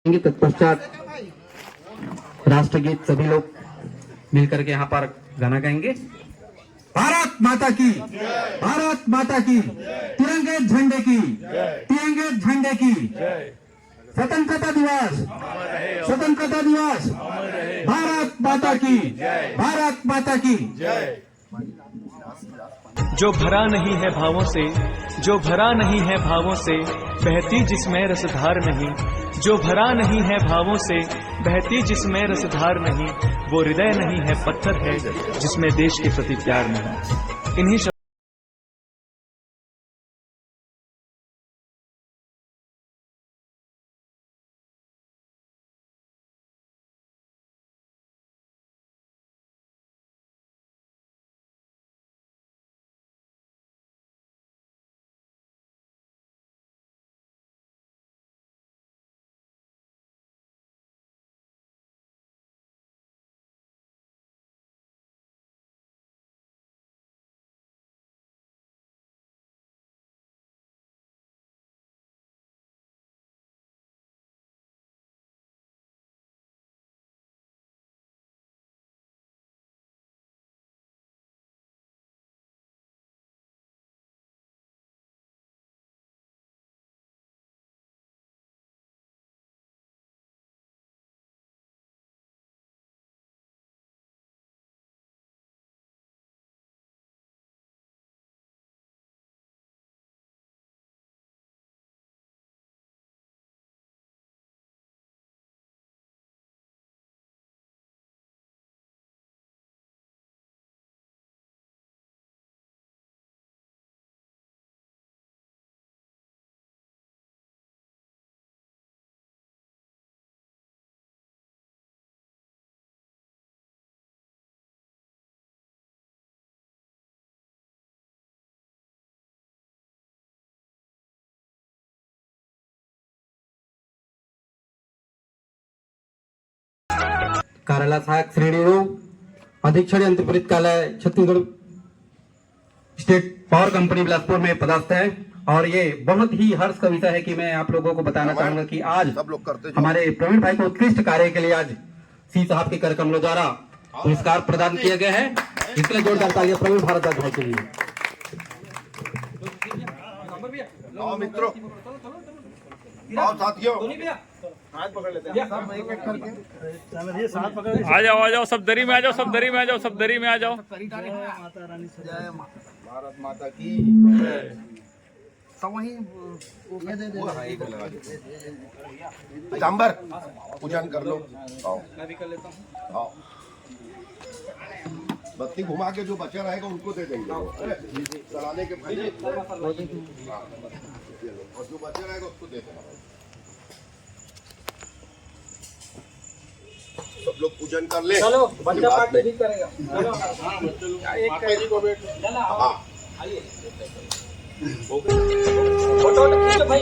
तत्पश्चात राष्ट्रगीत सभी लोग मिलकर के यहाँ पर गाना गाएंगे। भारत माता की, भारत माता की, तिरंगे झंडे की, तिरंगे झंडे की, स्वतंत्रता दिवस, स्वतंत्रता दिवस, भारत माता की, भारत माता की। जो भरा नहीं है भावों से, जो भरा नहीं है भावों से, बहती जिसमें रसधार नहीं। जो भरा नहीं है भावों से, बहती जिसमें रसधार नहीं। वो हृदय नहीं है, पत्थर है जिसमें देश के प्रति प्यार नहीं। इन्हीं कार्यालय सहायक श्रेणी अधीक्षण यंत्रप्रेरित कार्यालय Chhattisgarh state power company Bilaspur में पदस्थ है। और ये बहुत ही हर्ष का विषय है कि मैं आप लोगों को बताना चाहूंगा कि आज हमारे प्रवीण भाई को उत्कृष्ट कार्य के लिए आज सी साहब के कार्यक्रमों द्वारा पुरस्कार प्रदान किया गया है। इसके लिए जोरदार तालियां प्रवीण भारद्वाज भाई के लिए। मित्रों, साथियों, हाथ पकड़ लेते हैं सब एक एक करके। आ जाओ सब दरी में आ जाओ, सब दरी में आ जाओ, सब दरी में आ जाओ। जय भारत माता की। सब वही ये दे पीताम्बर पूजन कर लो। आओ मैं भी कर लेता हूँ। आओ बत्ती घुमा के जो बचा रहेगा उनको दे देंगे चलाने के पहले, और जो बचा रहेगा उसको दे देना। सब लोग पूजन कर ले। चलो बच्चा पार्टी भी करेगा। चलो एक जी को बैठ। हां आइए फोटो खींचो भाई।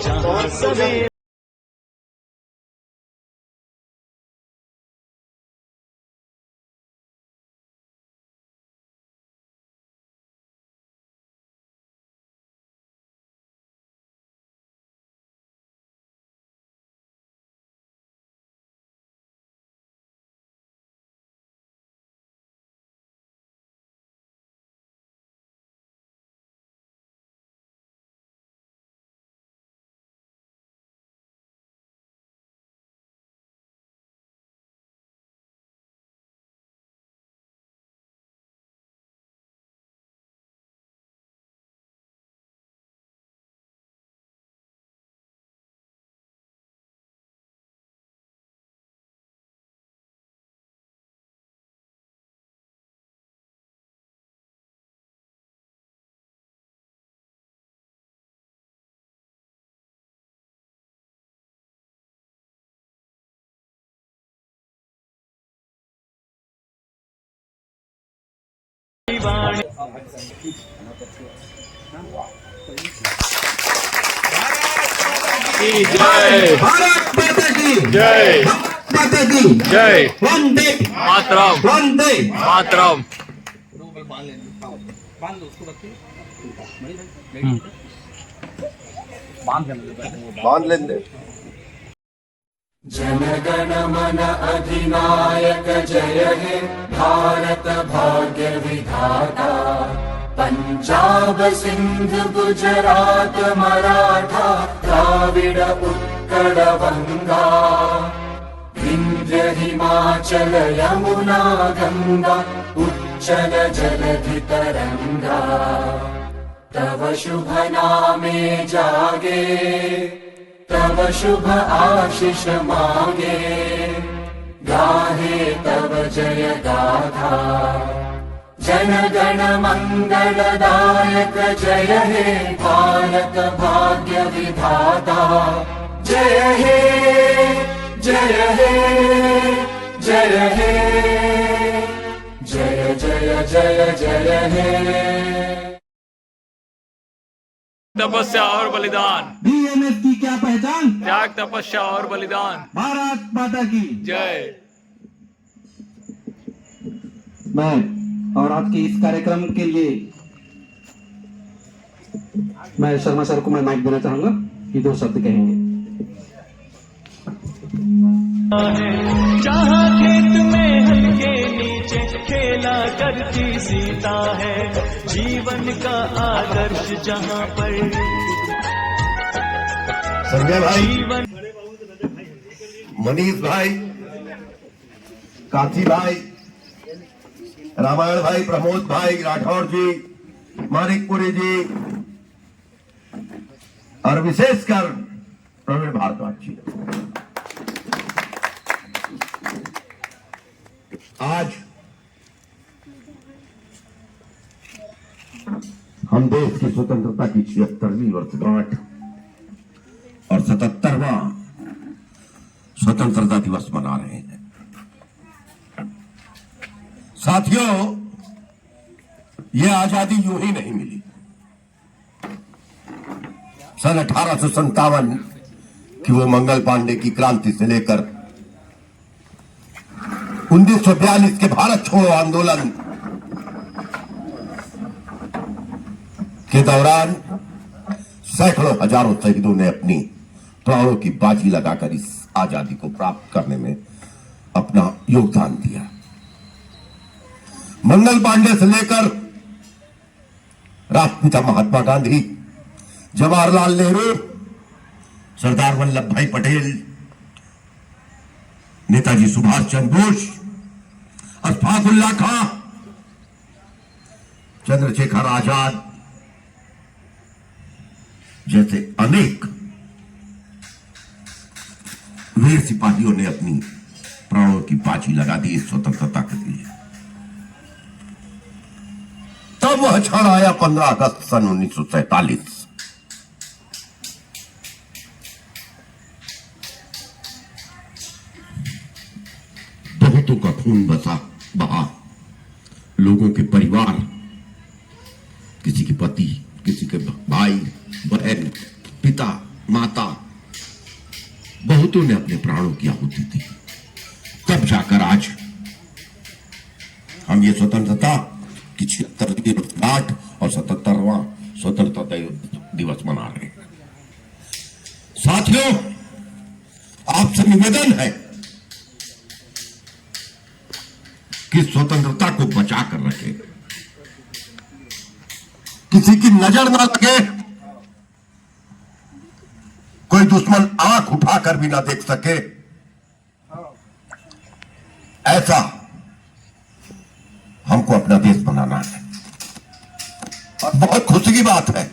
जय भारत माता की, जय माता की जय। वंदे मातरम, वंदे मातरम। बांध लेंगे। जनगण मन अधिनायक जय हे भारत भाग्य विधाता। पंजाब सिंध गुजरात मराठा द्राविड उत्कल बंगा। विंध्य हिमाचल यमुना गंगा उच्चल जलधि तरंगा। तव शुभ नामे जागे तव शुभ आशीष मांगे। गाहे तव जय गाथा जन गण मंगलदायक जय हे भारत भाग्य विधाता। जय हे जय हे जय हे जय जय जय जय हे। तपस्या और बलिदान, बीएमएस की क्या पहचान, त्याग तपस्या और बलिदान। भारत माता की जय। मैं और आज के इस कार्यक्रम के लिए मैं शर्मा सर को मैं माइक देना चाहूंगा, ये 2 शब्द कहेंगे। जहाँ खेत में हल्के नीचे खेला करती सीता है। जीवन का आदर्श जहाँ पर संजय भाई, जीवन। मनीष भाई, काशी भाई, रामायण भाई, प्रमोद भाई, राठौर जी, मानिकपुरी जी और विशेषकर प्रवीण भारद्वाज जी। आज हम देश की स्वतंत्रता की 76वीं वर्षगांठ और 77वां स्वतंत्रता दिवस मना रहे हैं। साथियों, यह आजादी यूं ही नहीं मिली। सन 1857 की वो मंगल पांडे की क्रांति से लेकर 1942 के भारत छोड़ो आंदोलन के दौरान सैकड़ों हजारों शहीदों ने अपनी प्राणों की बाजी लगाकर इस आजादी को प्राप्त करने में अपना योगदान दिया। मंगल पांडे से लेकर राष्ट्रपिता महात्मा गांधी, जवाहरलाल नेहरू, सरदार वल्लभ भाई पटेल, नेताजी सुभाष चंद्र बोस, अशफाक उल्लाह खां, चंद्रशेखर आजाद जैसे अनेक वीर सिपाहियों ने अपनी प्राणों की बाजी लगा दी इस स्वतंत्रता के लिए। तब वह क्षण आया 15 अगस्त सन 1947। बहुतों का खून बहा, लोगों के परिवार, किसी के पति, किसी के भाई बहन, पिता, माता, बहुतों ने अपने प्राणों की आहुति दी। तब जाकर आज हम ये स्वतंत्रता की 76वीं वर्षगांठ और 77वां स्वतंत्रता दिवस मना रहे हैं। साथियों, आपसे निवेदन है कि स्वतंत्रता को बचा कर रखें, किसी की नजर ना लगे, कोई दुश्मन आंख उठाकर भी ना देख सके, ऐसा हमको अपना देश बनाना है। और बहुत खुशी की बात है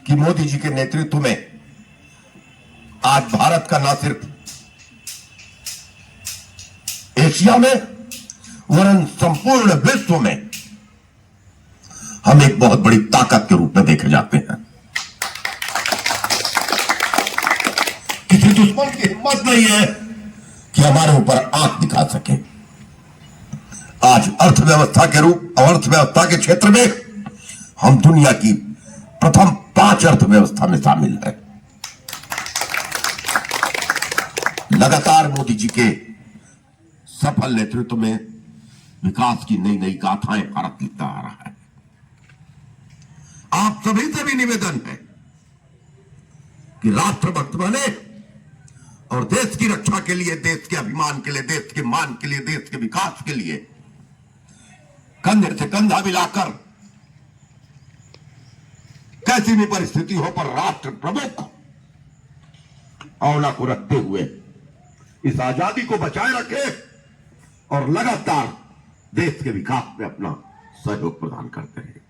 कि मोदी जी के नेतृत्व में आज भारत का न सिर्फ एशिया में वरन संपूर्ण विश्व में हम एक बहुत बड़ी ताकत के रूप में देखे जाते हैं। किसी दुश्मन की हिम्मत नहीं है कि हमारे ऊपर आंख दिखा सके। आज अर्थव्यवस्था के क्षेत्र में हम दुनिया की प्रथम 5 अर्थव्यवस्था में शामिल है। लगातार मोदी जी के सफल नेतृत्व में विकास की नई नई गाथाएं भारत लिखता आ रहा है। आप सभी से भी निवेदन है कि राष्ट्रभक्त बने और देश की रक्षा के लिए, देश के अभिमान के लिए, देश के मान के लिए, देश के विकास के लिए कंधे से कंधा मिलाकर कैसी भी परिस्थिति हो पर राष्ट्र प्रमुख औला को रखते हुए इस आजादी को बचाए रखे और लगातार देश के विकास में अपना सहयोग प्रदान करते हैं।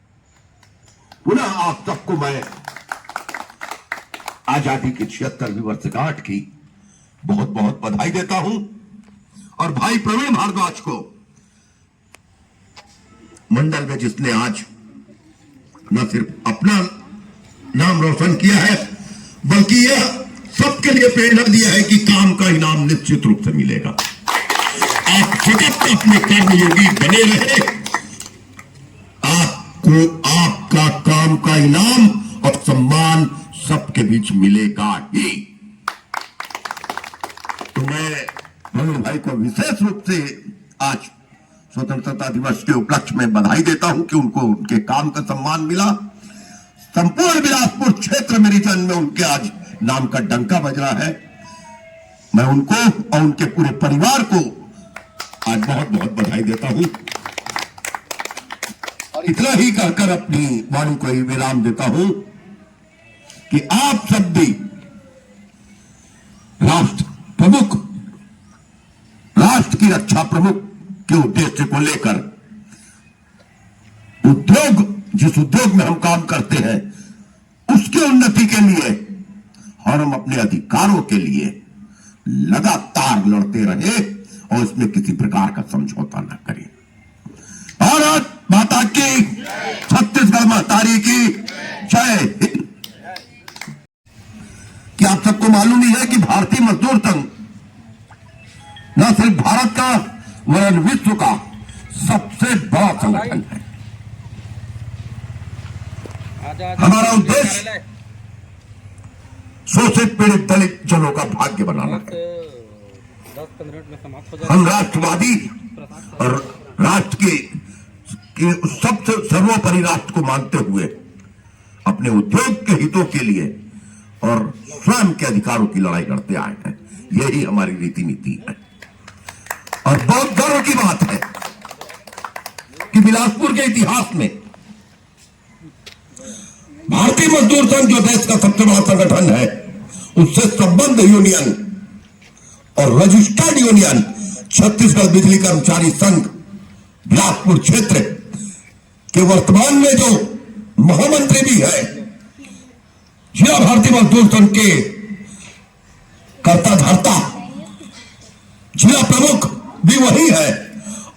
पुनः आप सबको मैं आजादी की 76वीं वर्षगांठ की बहुत बहुत बधाई देता हूं और भाई प्रवीण भारद्वाज को मंडल में जिसने आज न सिर्फ अपना नाम रोशन किया है बल्कि यह सबके लिए प्रेरणा दिया है कि काम का इनाम निश्चित रूप से मिलेगा। आप सतत अपने कर्मयोगी बने रहे, आपको आपका काम का इनाम और सम्मान सबके बीच मिलेगा ही। तो मैं प्रवीण भाई को विशेष रूप से आज स्वतंत्रता दिवस के उपलक्ष्य में बधाई देता हूं कि उनको उनके काम का सम्मान मिला। संपूर्ण बिलासपुर क्षेत्र में रीजन में उनके आज नाम का डंका बज रहा है। मैं उनको और उनके पूरे परिवार को आज बहुत बहुत बधाई देता हूं और इतना ही कहकर अपनी वाणी को विराम देता हूं कि आप सब भी राष्ट्र प्रमुख, राष्ट्र की रक्षा प्रमुख के उद्देश्य को लेकर उद्योग, जिस उद्योग में हम काम करते हैं उसके उन्नति के लिए और हम अपने अधिकारों के लिए लगातार लड़ते रहे और इसमें किसी प्रकार का समझौता न करें। भारत माता की, छत्तीसगढ़ महतारी की जय हिंद। क्या आप सबको मालूम ही है कि भारतीय मजदूर संघ न सिर्फ भारत का वरन विश्व का सबसे बड़ा संगठन है। हमारा उद्देश्य शोषित पीड़ित दलित जनों का भाग्य बनाना है। हम राष्ट्रवादी और राष्ट्र के सबसे सर्वोपरि राष्ट्र को मानते हुए अपने उद्योग के हितों के लिए और स्वयं के अधिकारों की लड़ाई लड़ते आए हैं। यही हमारी रीति नीति है और बहुत गर्व की बात है कि बिलासपुर के इतिहास में भारतीय मजदूर संघ जो देश का सबसे बड़ा संगठन है उससे संबद्ध यूनियन और रजिस्टर्ड यूनियन छत्तीसगढ़ बिजली कर्मचारी संघ बिलासपुर क्षेत्र के वर्तमान में जो महामंत्री भी है, जिला भारतीय मजदूर संघ के कर्ता धर्ता जिला प्रमुख भी वही है।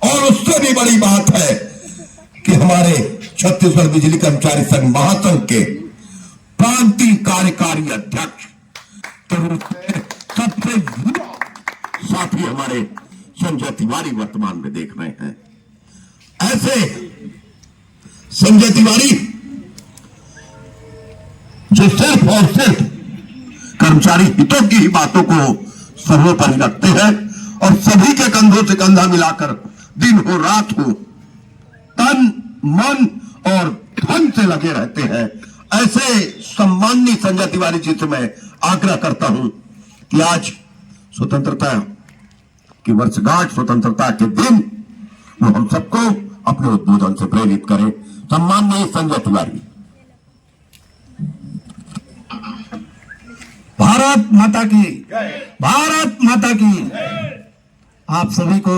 और उससे भी बड़ी बात है कि हमारे छत्तीसगढ़ बिजली कर्मचारी संघ महासंघ के प्रांतीय कार्यकारी अध्यक्ष के रूप में सबसे युवा साथी हमारे संजय तिवारी वर्तमान में देख रहे हैं। ऐसे संजय तिवारी जो सिर्फ और सिर्फ कर्मचारी हितों की ही बातों को सर्वोपरि रखते हैं और सभी के कंधों से कंधा मिलाकर दिन हो रात हो तन मन और धन से लगे रहते हैं। ऐसे सम्माननीय संजय तिवारी जी से मैं आग्रह करता हूं कि आज स्वतंत्रता की वर्षगांठ, स्वतंत्रता के दिन वो हम सबको अपने उद्बोधन से प्रेरित करें। सम्माननीय संजय तिवारी। भारत माता की, भारत माता की। आप सभी को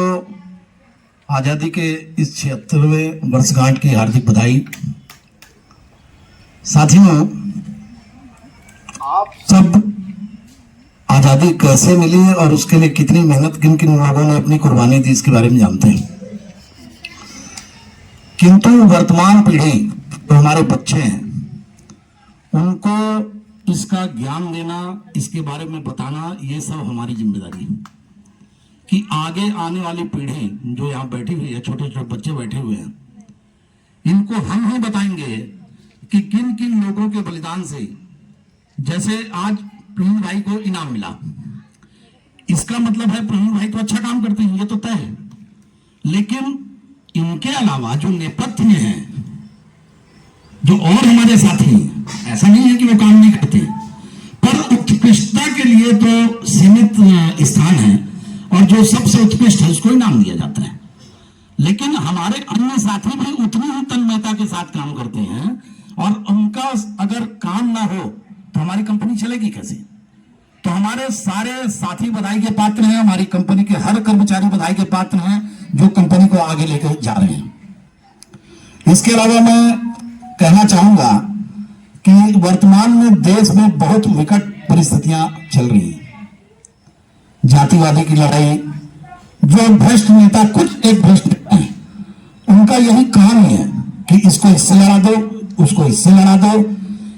आजादी के इस 76वें वर्षगांठ की हार्दिक बधाई। साथियों, आप सब आजादी कैसे मिली और उसके लिए कितनी मेहनत किन किन लोगों ने अपनी कुर्बानी दी इसके बारे में जानते हैं, किंतु वर्तमान पीढ़ी जो हमारे बच्चे हैं उनको इसका ज्ञान देना, इसके बारे में बताना, ये सब हमारी जिम्मेदारी है कि आगे आने वाली पीढ़ी जो यहाँ बैठी हुई है, छोटे छोटे बच्चे बैठे हुए हैं, इनको हम ही बताएंगे कि किन किन लोगों के बलिदान से, जैसे आज प्रवीण भाई को इनाम मिला, इसका मतलब है प्रवीण भाई तो अच्छा काम करते हैं, ये तो तय है, लेकिन इनके अलावा जो नेपथ्य में है, जो और हमारे साथी हैं, ऐसा नहीं है कि वो काम नहीं करते, पर उत्कृष्टता के लिए तो सीमित स्थान है और जो सबसे उत्कृष्ट है उसको इनाम दिया जाता है, लेकिन हमारे अन्य साथी भी उतनी ही तन्मयता के साथ काम करते हैं और उनका अगर काम ना हो तो हमारी कंपनी चलेगी कैसे। तो हमारे सारे साथी बधाई के पात्र हैं, हमारी कंपनी के हर कर्मचारी बधाई के पात्र हैं जो कंपनी को आगे लेकर जा रहे हैं। इसके अलावा मैं कहना चाहूंगा कि वर्तमान में देश में बहुत विकट परिस्थितियां चल रही हैं। जातिवादी की लड़ाई, जो भ्रष्ट नेता, कुछ एक भ्रष्ट नेता है, उनका यही काम ही है कि इसको इससे लड़ा दो, उसको इससे लड़ा दो।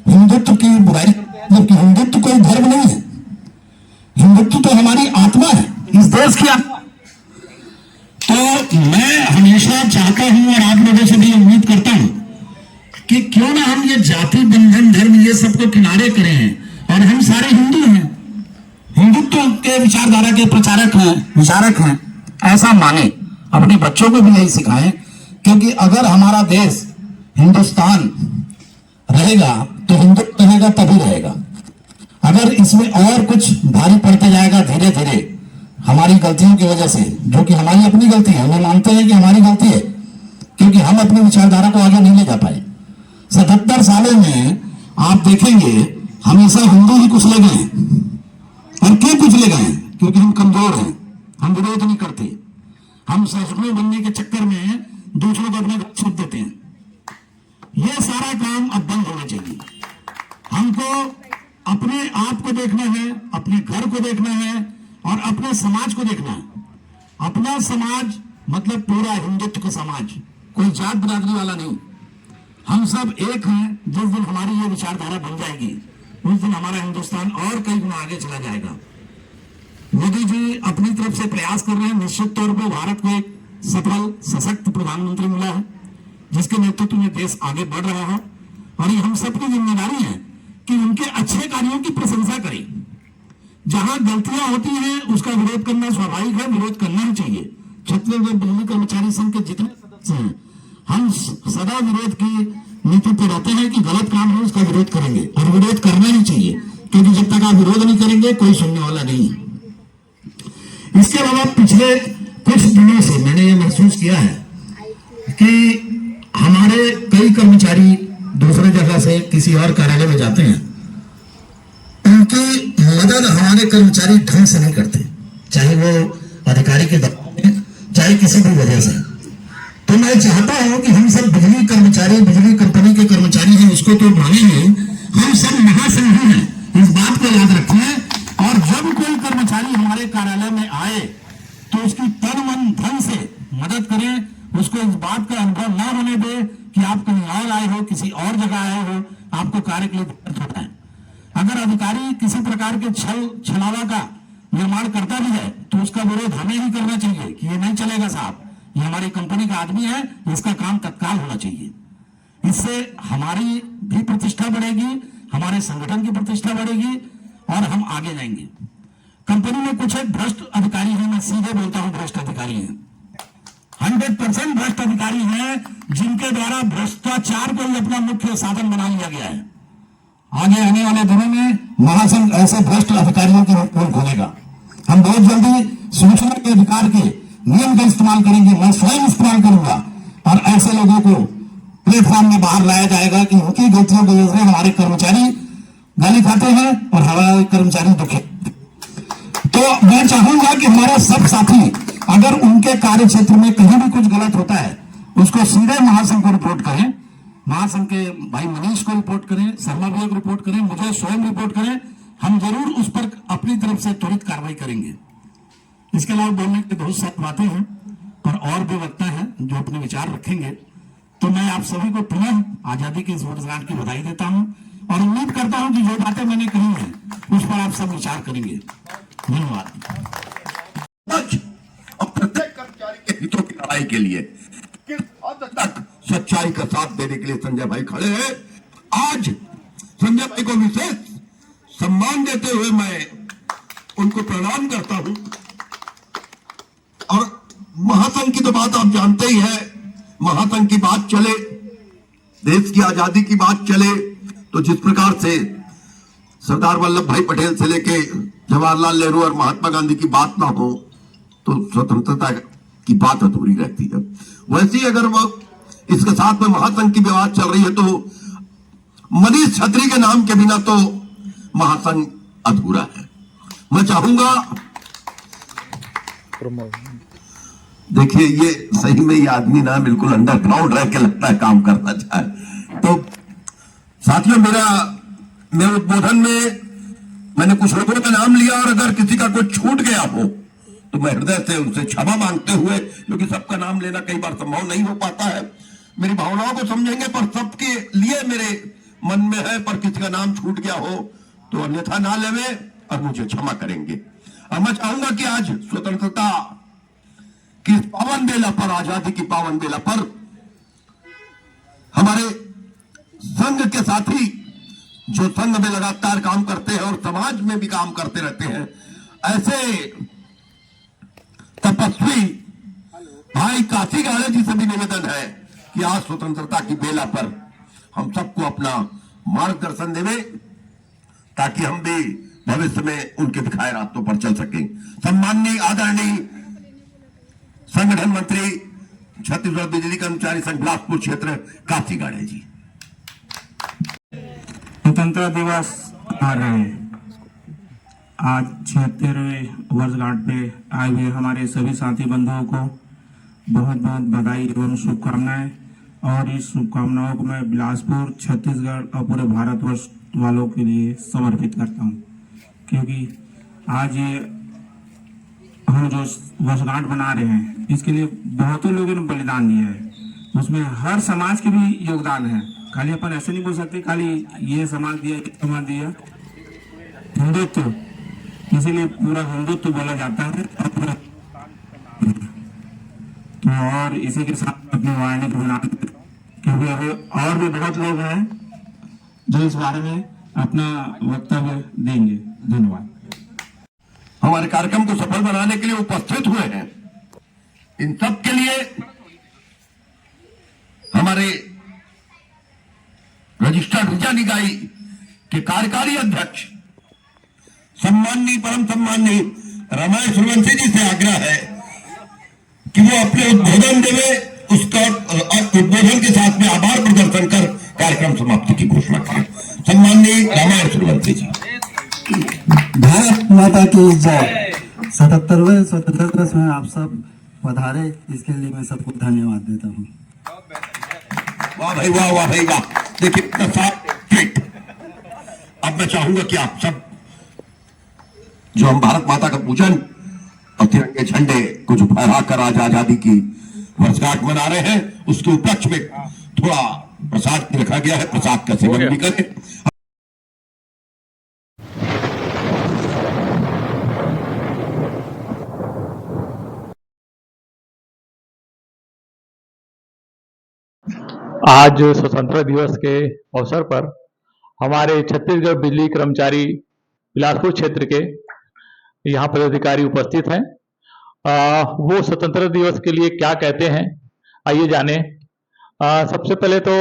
हिंदुत्व की बुराई, जबकि हिंदुत्व कोई धर्म नहीं है, हिंदुत्व तो हमारी आत्मा है, इस देश की आत्मा। तो मैं हमेशा चाहता हूं और आप लोगों से भी उम्मीद करता हूं कि क्यों ना हम ये जाति बंधन धर्म ये सबको किनारे करें और हम सारे हिंदू हैं, हिंदुत्व के विचारधारा के प्रचारक हैं, विचारक हैं, ऐसा माने, अपने बच्चों को भी यही सिखाएं। क्योंकि अगर हमारा देश हिंदुस्तान रहेगा तो हिंदुत्व रहेगा, तभी रहेगा। अगर इसमें और कुछ भारी पड़ते जाएगा धीरे धीरे हमारी गलतियों की वजह से, जो कि हमारी अपनी गलती है, हम मानते हैं कि हमारी गलती है क्योंकि हम अपनी विचारधारा को आगे नहीं ले जा पाए। 77 सालों में आप देखेंगे हमेशा हिंदू ही कुचले गए हैं। और क्यों कुचले गए हैं? क्योंकि हम कमजोर हैं, हम विरोध नहीं करते, हम सहिष्णु बनने के चक्कर में दूसरों को अपने छूट देते हैं। यह सारा काम अब बंद होना चाहिए। हमको अपने आप को देखना है, अपने घर को देखना है और अपने समाज को देखना है। अपना समाज मतलब पूरा हिंदुत्व का समाज, कोई जात बिरादरी वाला नहीं। हम सब एक हैं। जिस दिन हमारी ये विचारधारा बन जाएगी उस दिन हमारा हिंदुस्तान और कई गुना आगे चला जाएगा। मोदी जी अपनी तरफ से प्रयास कर रहे हैं। निश्चित तौर पर भारत को एक सफल सशक्त प्रधानमंत्री मिला है जिसके नेतृत्व में देश आगे बढ़ रहा है और ये हम सबकी जिम्मेदारी है कि उनके अच्छे कार्यों की प्रशंसा करें। जहां गलतियां होती हैं उसका विरोध करना स्वाभाविक है, विरोध करना ही चाहिए। छत्तीसगढ़ बिजली कर्मचारी संघ के जितने सदस्य हैं हम सदा विरोध की नीति पर रहते हैं कि गलत काम है उसका विरोध करेंगे और विरोध करना ही चाहिए, क्योंकि जब तक आप विरोध नहीं करेंगे कोई सुनने वाला नहीं है। इसके अलावा पिछले कुछ दिनों से मैंने ये महसूस किया है कि हमारे कई कर्मचारी दूसरे जगह से किसी और कार्यालय में जाते हैं, उनकी मदद हमारे कर्मचारी ढंग से नहीं करते, चाहे वो अधिकारी के दबाव में, चाहे किसी भी वजह से। तो मैं चाहता हूं कि हम सब बिजली कर्मचारी, बिजली कंपनी के कर्मचारी हैं, उसको तो माने ही, हम सब महासंघी हैं, इस बात को याद रखें। और जब कोई कर्मचारी हमारे कार्यालय में आए तो उसकी तन मन धन से मदद करें, उसको इस बात का अनुभव ना होने दे कि आप कहीं और आए हो, किसी और जगह आए हो, आपको कार्य के लिए दिक्कत होता है। अगर अधिकारी किसी प्रकार के छलावा का निर्माण करता भी है तो उसका विरोध हमें ही करना चाहिए कि ये नहीं चलेगा साहब, ये हमारी कंपनी का आदमी है, इसका काम तत्काल होना चाहिए। इससे हमारी भी प्रतिष्ठा बढ़ेगी, हमारे संगठन की प्रतिष्ठा बढ़ेगी और हम आगे जाएंगे। कंपनी में कुछ एक भ्रष्ट अधिकारी हैं, मैं सीधे बोलता हूं भ्रष्ट अधिकारी हैं, 100% भ्रष्ट अधिकारी हैं जिनके द्वारा भ्रष्टाचार को ही अपना मुख्य साधन बना लिया गया है। आगे आने वाले दिनों में महासंघ ऐसे भ्रष्ट अधिकारियों की पोल खोलेगा। हम बहुत जल्दी सूचना के अधिकार के नियम का इस्तेमाल करेंगे, मैं स्वयं इस्तेमाल करूंगा और ऐसे लोगों को प्लेटफॉर्म में बाहर लाया जाएगा कि उनकी गलतियों की वजह से हमारे कर्मचारी गाली खाते हैं और हमारे कर्मचारी दुखी। तो मैं चाहूंगा कि हमारे सब साथी अगर उनके कार्य क्षेत्र में कहीं भी कुछ गलत होता है उसको सीधे महासंघ को रिपोर्ट करें, महासंघ के भाई मनीष को रिपोर्ट करें, शर्मा भैया को रिपोर्ट करें, मुझे स्वयं रिपोर्ट करें, हम जरूर उस पर अपनी तरफ से त्वरित कार्रवाई करेंगे। इसके अलावा बोलने की बहुत सारी बातें हैं पर और भी वक्ता हैं जो अपने विचार रखेंगे। तो मैं आप सभी को पुनः आजादी की इस वर्षगांठ की बधाई देता हूं और उम्मीद करता हूं कि जो बातें मैंने कही हैं उस पर आप सब विचार करेंगे। धन्यवाद। प्रत्येक कर्मचारी के हितों की लड़ाई के लिए किस हद तक सच्चाई का साथ देने के लिए संजय भाई खड़े हैं। आज संजय भाई को विशेष सम्मान देते हुए मैं उनको प्रणाम करता हूं। और महासंघ की तो बात आप जानते ही है, महासंघ की बात चले, देश की आजादी की बात चले, तो जिस प्रकार से सरदार वल्लभ भाई पटेल से लेके जवाहरलाल नेहरू और महात्मा गांधी की बात ना हो तो स्वतंत्रता की बात अधूरी रहती है। वैसे ही अगर वो इसके साथ में महासंघ की विवाद चल रही है तो मनीष छत्री के नाम के बिना तो महासंघ अधूरा है। मैं चाहूंगा, देखिए ये सही में ये आदमी ना बिल्कुल अंडरग्राउंड रह के लगता है काम करना चाहे। तो साथियों, मेरे उद्बोधन में मैंने कुछ लोगों का नाम लिया और अगर किसी का कोई छूट गया हो तो मैं हृदय से उनसे क्षमा मांगते हुए, क्योंकि सबका नाम लेना कई बार संभव नहीं हो पाता है, मेरी भावनाओं को समझेंगे, पर सबके लिए मेरे मन में है, पर किसी का नाम छूट गया हो तो अन्यथा ना लेवे और मुझे क्षमा करेंगे। और मैं चाहूंगा कि आज स्वतंत्रता की पावन बेला पर, आजादी की पावन बेला पर हमारे संघ के साथी जो संघ में लगातार काम करते हैं और समाज में भी काम करते रहते हैं, ऐसे तपस्वी भाई काशी गाड़े जी से भी निवेदन है कि आज स्वतंत्रता की बेला पर हम सबको अपना मार्गदर्शन देवे ताकि हम भी भविष्य में उनके दिखाए रास्तों पर चल सकें। सम्माननीय आदरणीय संगठन मंत्री छत्तीसगढ़ बिजली कर्मचारी संघ बिलासपुर क्षेत्र काशी गाड़े जी। स्वतंत्रता दिवस आ रहे हैं। आज 76वें वर्षगांठ पे आए हुए हमारे सभी साथी बंधुओं को बहुत बहुत बधाई एवं शुभकामनाएं। और इस शुभकामनाओं को मैं बिलासपुर, छत्तीसगढ़ और पूरे भारतवर्ष वालों के लिए समर्पित करता हूं, क्योंकि आज ये हम जो वर्षगांठ बना रहे हैं इसके लिए बहुतों लोगों ने बलिदान दिया है। उसमें हर समाज के भी योगदान है। खाली अपन ऐसे नहीं बोल सकते खाली ये समाज दिया, ये समाज दिया। हिंदुत्व, इसीलिए पूरा हिंदुत्व बोला जाता है। तो और इसी के साथ अपनी वाणी को बना, क्योंकि अभी और भी बहुत लोग हैं जो इस बारे में अपना वक्तव्य देंगे। धन्यवाद। हमारे कार्यक्रम को सफल बनाने के लिए उपस्थित हुए हैं, इन सब के लिए हमारे रजिस्टर्ड ऊर्जा निकाय के कार्यकारी अध्यक्ष सम्माननीय, परम सम्माननीय रमेश सूर्यवंशी जी से आग्रह है कि वो अपने उद्बोधन देवे, उसका उद्बोधन के साथ में आभार प्रदर्शन कर कार्यक्रम समाप्ति की घोषणा करें। सम्माननीय रमेश सूर्यवंशी जी। भारत माता की जय। 77वें स्वतंत्रता दिवस में आप सब पधारे, इसके लिए मैं सबको धन्यवाद देता हूँ। वाह भाई वाह, वाह भाई वाह। देखिए इतना साफ ट्वीट। अब मैं चाहूंगा कि आप सब जो हम भारत माता का पूजन और तिरंगे झंडे को जो फहराकर आज आजादी की वर्षगांठ मना रहे हैं, उसके उपलक्ष्य में थोड़ा प्रसाद रखा गया है, प्रसाद का सेवन भी करें। आज स्वतंत्रता दिवस के अवसर पर हमारे छत्तीसगढ़ बिजली कर्मचारी बिलासपुर क्षेत्र के यहाँ पदाधिकारी उपस्थित हैं। वो स्वतंत्रता दिवस के लिए क्या कहते हैं, आइए जाने। सबसे पहले तो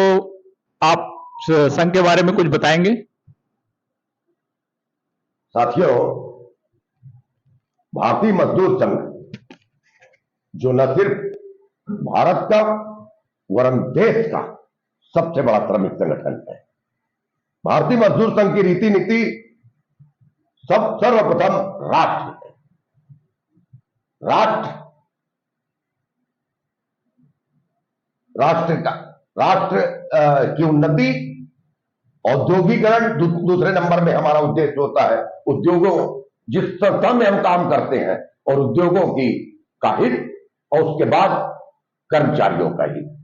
आप संघ के बारे में कुछ बताएंगे। साथियों, भारतीय मजदूर संघ जो न सिर्फ भारत का वरन देश का सबसे बड़ा श्रमिक संगठन है। भारतीय मजदूर संघ की रीति नीति सर्वप्रथम राष्ट्र है। राष्ट्र की उन्नति, औद्योगिकरण दूसरे नंबर में हमारा उद्देश्य होता है। उद्योगों, जिस संस्था में हम काम करते हैं और उद्योगों की का हित, और उसके बाद कर्मचारियों का हित।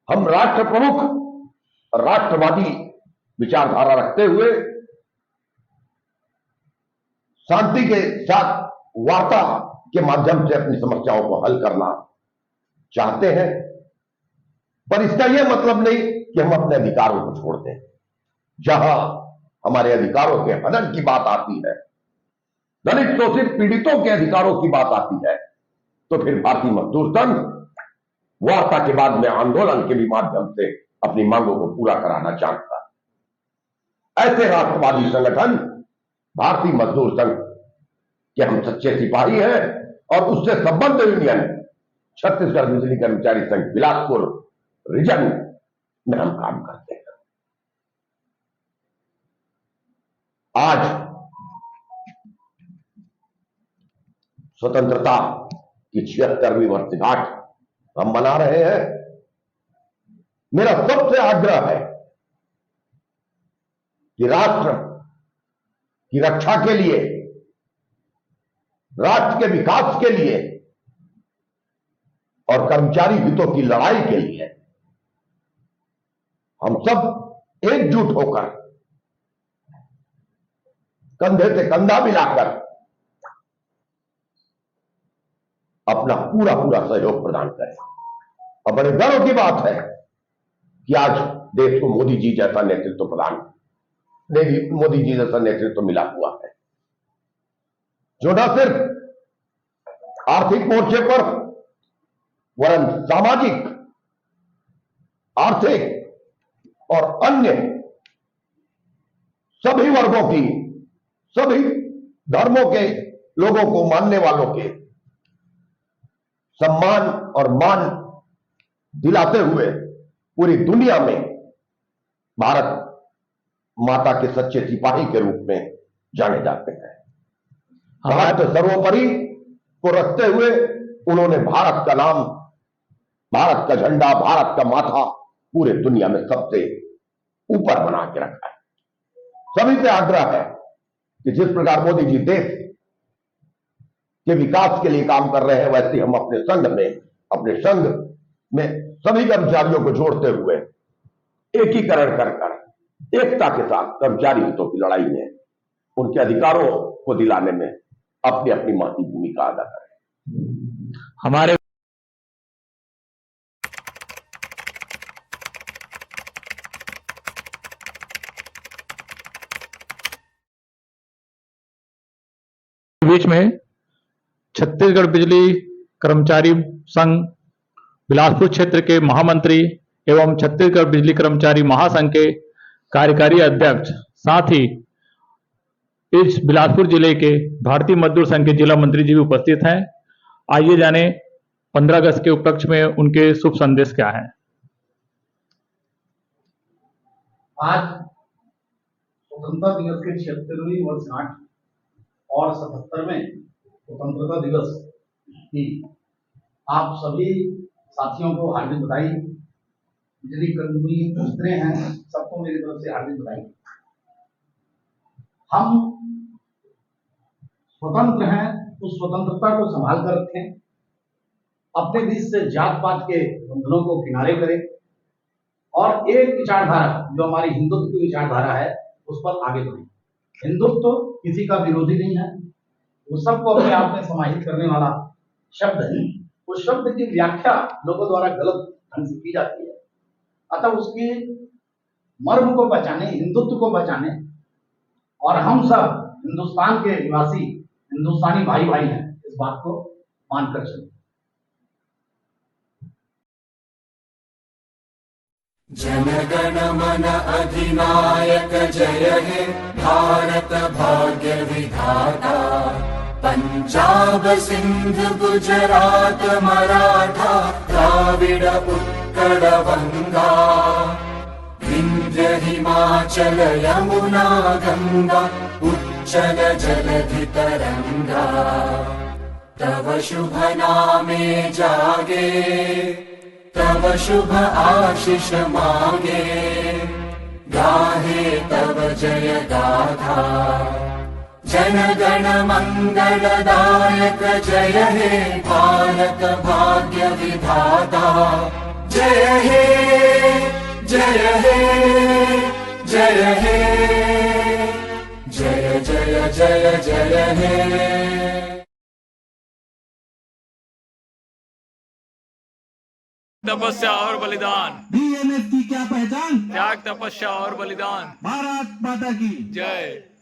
हम राष्ट्र प्रमुख राष्ट्रवादी विचारधारा रखते हुए शांति के साथ वार्ता के माध्यम से अपनी समस्याओं को हल करना चाहते हैं, पर इसका यह मतलब नहीं कि हम अपने अधिकारों को छोड़ दें। जहां हमारे अधिकारों के हनन की बात आती है, दलित शोषित पीड़ितों के अधिकारों की बात आती है, तो फिर भारतीय मजदूर संघ वार्ता के बाद में आंदोलन के भी माध्यम से अपनी मांगों को पूरा कराना चाहता है। ऐसे राष्ट्रवादी संगठन भारतीय मजदूर संघ के हम सच्चे सिपाही हैं और उससे संबद्ध यूनियन छत्तीसगढ़ बिजली कर्मचारी संघ बिलासपुर रीजन में हम काम करते हैं। आज स्वतंत्रता की 76वीं वर्षगांठ हम मना रहे हैं। मेरा सबसे आग्रह है कि राष्ट्र की रक्षा के लिए, राष्ट्र के विकास के लिए और कर्मचारी हितों की लड़ाई के लिए हम सब एकजुट होकर कंधे से कंधा मिलाकर अपना पूरा सहयोग प्रदान करें। और बड़े गर्व की बात है कि आज देश को मोदी जी जैसा नेतृत्व मिला हुआ है, जो न सिर्फ आर्थिक मोर्चे पर वरन सामाजिक, आर्थिक और अन्य सभी वर्गों की, सभी धर्मों के लोगों को मानने वालों के सम्मान और मान दिलाते हुए पूरी दुनिया में भारत माता के सच्चे सिपाही के रूप में जाने जाते हैं। भारत सर्वोपरि को रखते हुए उन्होंने भारत का नाम, भारत का झंडा, भारत का माथा पूरे दुनिया में सबसे ऊपर बना के रखा है। सभी से आग्रह है कि जिस प्रकार मोदी जी देश के विकास के लिए काम कर रहे हैं, वैसे हम अपने संघ में सभी कर्मचारियों को जोड़ते हुए एकीकरण कर एकता के साथ कर्मचारी हितों की लड़ाई में, उनके अधिकारों को दिलाने में अपनी अपनी महती भूमिका अदा करें। हमारे बीच में छत्तीसगढ़ बिजली कर्मचारी संघ बिलासपुर क्षेत्र के महामंत्री एवं छत्तीसगढ़ बिजली कर्मचारी महासंघ के कार्यकारी अध्यक्ष, साथ ही इस बिलासपुर जिले के भारतीय मजदूर संघ के जिला मंत्री जी भी उपस्थित हैं। आइए जाने 15 अगस्त के उपलक्ष्य में उनके शुभ संदेश क्या है। आज स्वतंत्रता दिवस के 76वीं वर्षगांठ और 77वें स्वतंत्रता दिवस की आप सभी साथियों को हार्दिक बधाई। बिजली कर्मी जितने हैं सबको मेरी तरफ से हार्दिक बधाई। हम स्वतंत्र हैं, उस स्वतंत्रता को संभाल कर रखें, अपने बीच से जात पात के बंधनों को किनारे करें और एक विचारधारा जो हमारी हिंदुत्व की विचारधारा है उस पर आगे बढ़ें। हिंदुत्व किसी का विरोधी नहीं है, वो सबको अपने आप में समाहित करने वाला शब्द है। उस शब्द की व्याख्या लोगों द्वारा गलत ढंग से की जाती है। अतः उसकी मर्म को पहचाने, हिंदुत्व को पहचाने और हम सब हिंदुस्तान के निवासी हिंदुस्तानी भाई भाई हैं, इस बात को मानकर चलें। जनगण मन अधिनायक जय हे भारत भाग्य विधाता। पंजाब सिंध गुजरात मराठा द्राविड़ उत्कल बंगा। विंध्य हिमाचल यमुना गंगा उच्चल जलधि तरंगा। तव शुभ नामे जागे तव शुभ आशीष मांगे। गाहे तव जय गाथा जन गण मंगलदायक जय हे भारत भाग्य विधाता। जय हे जय हे जय हे जय जय जय जय हे। तपस्या और बलिदान, बीएमएफ की क्या पहचान, त्याग तपस्या और बलिदान। भारत माता की जय।